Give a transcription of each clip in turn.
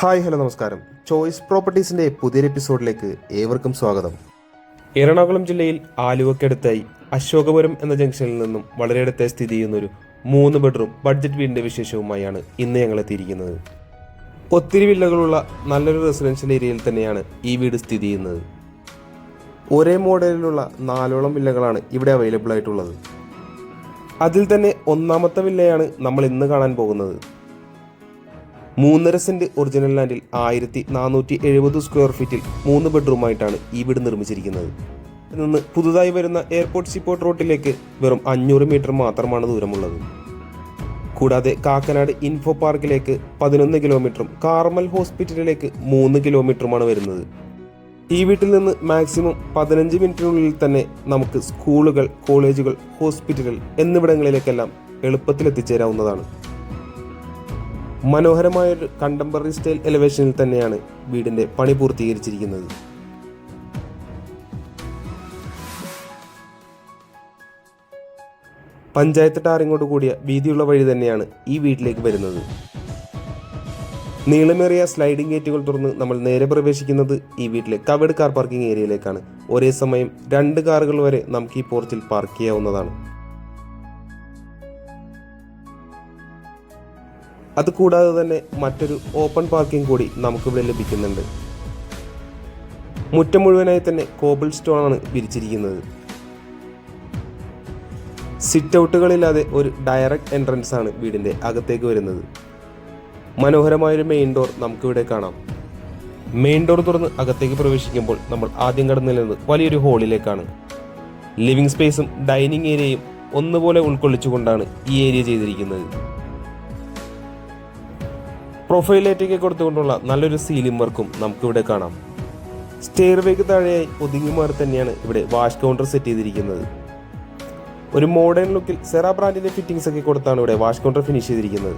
Hi hello നമസ്കാരം. Choice പ്രോപ്പർട്ടീസിൻ്റെ പുതിയൊരു എപ്പിസോഡിലേക്ക് ഏവർക്കും സ്വാഗതം. എറണാകുളം ജില്ലയിൽ ആലുവക്കടുത്തായി അശോകപുരം എന്ന ജംഗ്ഷനിൽ നിന്നും വളരെ അടുത്തായി സ്ഥിതി ചെയ്യുന്നൊരു 3 ബെഡ്റൂം ബഡ്ജറ്റ് വീടിൻ്റെ വിശേഷവുമായാണ് ഇന്ന് ഞങ്ങൾ എത്തിയിരിക്കുന്നത്. ഒത്തിരി വില്ലകളുള്ള നല്ലൊരു റെസിഡൻഷ്യൽ ഏരിയയിൽ തന്നെയാണ് ഈ വീട് സ്ഥിതി ചെയ്യുന്നത്. ഒരേ മോഡലിലുള്ള 4ഓളം വില്ലകളാണ് ഇവിടെ അവൈലബിൾ ആയിട്ടുള്ളത്. അതിൽ തന്നെ ഒന്നാമത്തെ വില്ലയാണ് നമ്മൾ ഇന്ന് കാണാൻ പോകുന്നത്. 3.5 സെന്റ് ഒറിജിനൽ ലാൻഡിൽ 1470 സ്ക്വയർ ഫീറ്റിൽ 3 ബെഡ്റൂമായിട്ടാണ് ഈ വീട് നിർമ്മിച്ചിരിക്കുന്നത്. ഇതിൽ നിന്ന് പുതുതായി വരുന്ന എയർപോർട്ട് സീപോർട്ട് റോഡിലേക്ക് വെറും 500 മീറ്റർ മാത്രമാണ് ദൂരമുള്ളത്. കൂടാതെ കാക്കനാട് ഇൻഫോ പാർക്കിലേക്ക് 11 കിലോമീറ്ററും കാർമൽ ഹോസ്പിറ്റലിലേക്ക് 3 കിലോമീറ്ററുമാണ് വരുന്നത്. ഈ വീട്ടിൽ നിന്ന് മാക്സിമം 15 മിനിറ്റിനുള്ളിൽ തന്നെ നമുക്ക് സ്കൂളുകൾ, കോളേജുകൾ, ഹോസ്പിറ്റലുകൾ എന്നിവിടങ്ങളിലേക്കെല്ലാം എളുപ്പത്തിൽ എത്തിച്ചേരാവുന്നതാണ്. മനോഹരമായൊരു കണ്ടംപററി സ്റ്റൈൽ എലിവേഷനിൽ തന്നെയാണ് വീടിന്റെ പണി പൂർത്തീകരിച്ചിരിക്കുന്നത്. പഞ്ചായത്ത് ടാറിങ്ങോട് കൂടിയ വീതിയുള്ള വഴി തന്നെയാണ് ഈ വീട്ടിലേക്ക് വരുന്നത്. നീളമേറിയ സ്ലൈഡിംഗ് ഗേറ്റുകൾ തുറന്ന് നമ്മൾ നേരെ പ്രവേശിക്കുന്നത് ഈ വീട്ടിലെ കവേർഡ് കാർ പാർക്കിംഗ് ഏരിയയിലേക്കാണ്. ഒരേ സമയം 2 കാറുകൾ വരെ നമുക്ക് ഈ പോർച്ചിൽ പാർക്ക് ചെയ്യാവുന്നതാണ്. അതുകൂടാതെ തന്നെ മറ്റൊരു ഓപ്പൺ പാർക്കിംഗ് കൂടി നമുക്കിവിടെ ലഭിക്കുന്നുണ്ട്. മുറ്റം മുഴുവനായി തന്നെ കോബിൾ സ്റ്റോൺ ആണ് വിരിച്ചിരിക്കുന്നത്. സിറ്റ് ഔട്ടുകളില്ലാതെ ഒരു ഡയറക്റ്റ് എൻട്രൻസ് ആണ് വീടിന്റെ അകത്തേക്ക് വരുന്നത്. മനോഹരമായൊരു മെയിൻ ഡോർ നമുക്കിവിടെ കാണാം. മെയിൻ ഡോർ തുറന്ന് അകത്തേക്ക് പ്രവേശിക്കുമ്പോൾ നമ്മൾ ആദ്യം കടന്നു ചെല്ലുന്നത് വലിയൊരു ഹാളിലേക്കാണ്. ലിവിംഗ് സ്പേസും ഡൈനിങ് ഏരിയയും ഒന്നുപോലെ ഉൾക്കൊള്ളിച്ചുകൊണ്ടാണ് ഈ ഏരിയ ചെയ്തിരിക്കുന്നത്. പ്രൊഫൈൽ ലൈറ്റൊക്കെ കൊടുത്തുകൊണ്ടുള്ള നല്ലൊരു സീലിംഗ് വർക്കും നമുക്കിവിടെ കാണാം. സ്റ്റെയർവേക്ക് താഴെയായി ഒതുങ്ങി മാറി തന്നെയാണ് ഇവിടെ വാഷ് കൗണ്ടർ സെറ്റ് ചെയ്തിരിക്കുന്നത്. ഒരു മോഡേൺ ലുക്കിൽ സെറ ബ്രാൻഡിന്റെ ഫിറ്റിംഗ്സ് ഒക്കെ കൊടുത്താണ് ഇവിടെ വാഷ് കൗണ്ടർ ഫിനിഷ് ചെയ്തിരിക്കുന്നത്.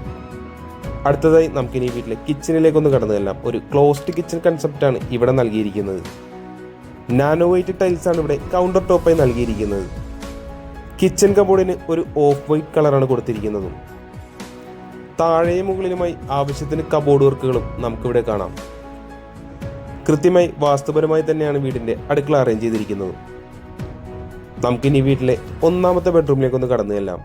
അടുത്തതായി നമുക്കിനി വീട്ടിലെ കിച്ചണിലേക്കൊന്ന് കടന്നു ചെല്ലാം. ഒരു ക്ലോസ്ഡ് കിച്ചൺ കൺസെപ്റ്റാണ് ഇവിടെ നൽകിയിരിക്കുന്നത്. നാനോ വൈറ്റ് ടൈൽസ് ആണ് ഇവിടെ കൗണ്ടർ ടോപ്പായി നൽകിയിരിക്കുന്നത്. കിച്ചൺ കബോർഡിന് ഒരു ഓഫ് വൈറ്റ് കളറാണ് കൊടുത്തിരിക്കുന്നതും. താഴെയും മുകളിലുമായി ആവശ്യത്തിന് കബോർഡ് വർക്കുകളും നമുക്കിവിടെ കാണാം. കൃത്യമായി വാസ്തുപരമായി തന്നെയാണ് വീടിന്റെ അടുക്കള അറേഞ്ച് ചെയ്തിരിക്കുന്നത്. നമുക്കിനി വീട്ടിലെ ഒന്നാമത്തെ ബെഡ്റൂമിലേക്കൊന്ന് കടന്നു ചെല്ലാം.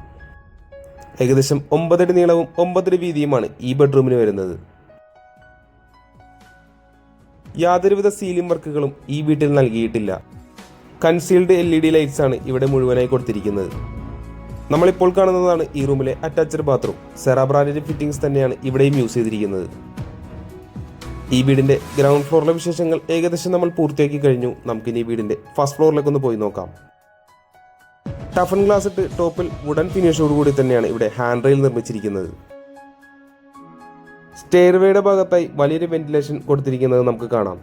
ഏകദേശം 9 അടി നീളവും 9 അടി വീതിയുമാണ് ഈ ബെഡ്റൂമിന് വരുന്നത്. യാതൊരുവിധ സീലിംഗ് വർക്കുകളും ഈ വീട്ടിൽ നൽകിയിട്ടില്ല. കൺസീൽഡ് LED ലൈറ്റ്സ് ആണ് ഇവിടെ മുഴുവനായി കൊടുത്തിരിക്കുന്നത്. നമ്മളിപ്പോൾ കാണുന്നതാണ് ഈ റൂമിലെ അറ്റാച്ച്ഡ് ബാത്റൂം. സെറ ബ്രാൻഡിന്റെ ഫിറ്റിംഗ്സ് തന്നെയാണ് ഇവിടെയും യൂസ് ചെയ്തിരിക്കുന്നത്. ഈ വീടിന്റെ ഗ്രൗണ്ട് ഫ്ലോറിലെ വിശേഷങ്ങൾ ഏകദേശം നമ്മൾ പൂർത്തിയാക്കി കഴിഞ്ഞു. നമുക്കിനി ഈ വീടിന്റെ ഫസ്റ്റ് ഫ്ലോറിലേക്ക് ഒന്ന് പോയി നോക്കാം. ടഫൻ ഗ്ലാസ് ഇട്ട് ടോപ്പിൽ വുഡൻ ഫിനിഷോട് കൂടി തന്നെയാണ് ഇവിടെ ഹാൻഡ് റെയിൽ നിർമ്മിച്ചിരിക്കുന്നത്. സ്റ്റെയർവേയുടെ ഭാഗത്തായി വലിയൊരു വെന്റിലേഷൻ കൊടുത്തിരിക്കുന്നത് നമുക്ക് കാണാം.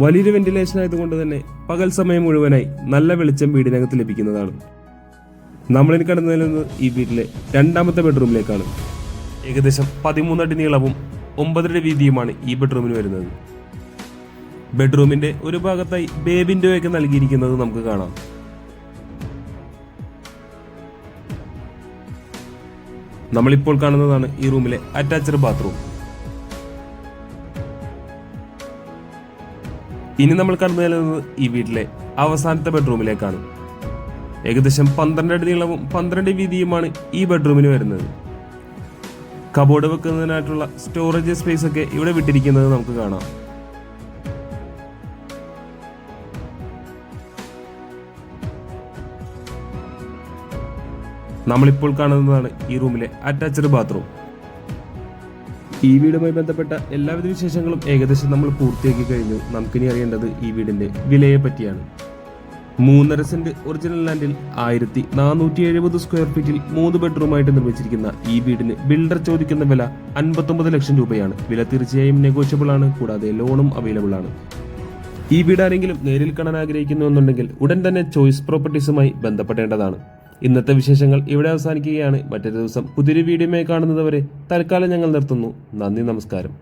വലിയൊരു വെന്റിലേഷൻ ആയതുകൊണ്ട് തന്നെ പകൽ സമയം മുഴുവനായി നല്ല വെളിച്ചം വീടിനകത്ത് ലഭിക്കുന്നതാണ്. നമ്മളിനി കടന്നു ചെല്ലുന്നത് ഈ വീട്ടിലെ രണ്ടാമത്തെ ബെഡ്റൂമിലേക്കാണ്. ഏകദേശം 13 അടി നീളവും 9 അടി വീതിയുമാണ് ഈ ബെഡ്റൂമിന് വരുന്നത്. ബെഡ്റൂമിന്റെ ഒരു ഭാഗത്തായി ബേ വിൻഡോ ഒക്കെ നൽകിയിരിക്കുന്നത് നമുക്ക് കാണാം. നമ്മളിപ്പോൾ കാണുന്നതാണ് ഈ റൂമിലെ അറ്റാച്ച്ഡ് ബാത്റൂം. ഇനി നമ്മൾ കടന്നു ചെല്ലുന്നത് ഈ വീട്ടിലെ അവസാനത്തെ ബെഡ്റൂമിലേക്കാണ്. ഏകദേശം 12 അടി നീളവും 12 അടി വീതിയുമാണ് ഈ ബെഡ്റൂമിന് വരുന്നത്. കബോർഡ് വെക്കുന്നതിനായിട്ടുള്ള സ്റ്റോറേജ് സ്പേസ് ഒക്കെ ഇവിടെ വിട്ടിരിക്കുന്നത് നമുക്ക് കാണാം. നമ്മളിപ്പോൾ കാണുന്നതാണ് ഈ റൂമിലെ അറ്റാച്ച്ഡ് ബാത്റൂം. ഈ വീടുമായി ബന്ധപ്പെട്ട എല്ലാവിധ വിശേഷങ്ങളും ഏകദേശം നമ്മൾ പൂർത്തിയാക്കി കഴിഞ്ഞു. നമുക്കിനി അറിയേണ്ടത് ഈ വീടിന്റെ വിലയെ പറ്റിയാണ്. 3.5 സെന്റ് ഒറിജിനൽ ലാൻഡിൽ 1470 സ്ക്വയർ ഫീറ്റിൽ 3 ബെഡ്റൂമായിട്ട് നിർമ്മിച്ചിരിക്കുന്ന ഈ വീടിന് ബിൽഡർ ചോദിക്കുന്ന വില 59 ലക്ഷം രൂപയാണ്. വില തീർച്ചയായും നെഗോഷ്യബിൾ ആണ്. കൂടാതെ ലോണും അവൈലബിൾ ആണ്. ഈ വീട് ആരെങ്കിലും നേരിൽ കാണാൻ ആഗ്രഹിക്കുന്നു എന്നുണ്ടെങ്കിൽ ഉടൻ തന്നെ ചോയ്സ് പ്രോപ്പർട്ടീസുമായി ബന്ധപ്പെടേണ്ടതാണ്. ഇന്നത്തെ വിശേഷങ്ങൾ ഇവിടെ അവസാനിക്കുകയാണ്. മറ്റൊരു ദിവസം പുതിയൊരു വീഡിയോയുമായി കാണുന്നതുവരെ തൽക്കാലം ഞങ്ങൾ നിർത്തുന്നു. നന്ദി, നമസ്കാരം.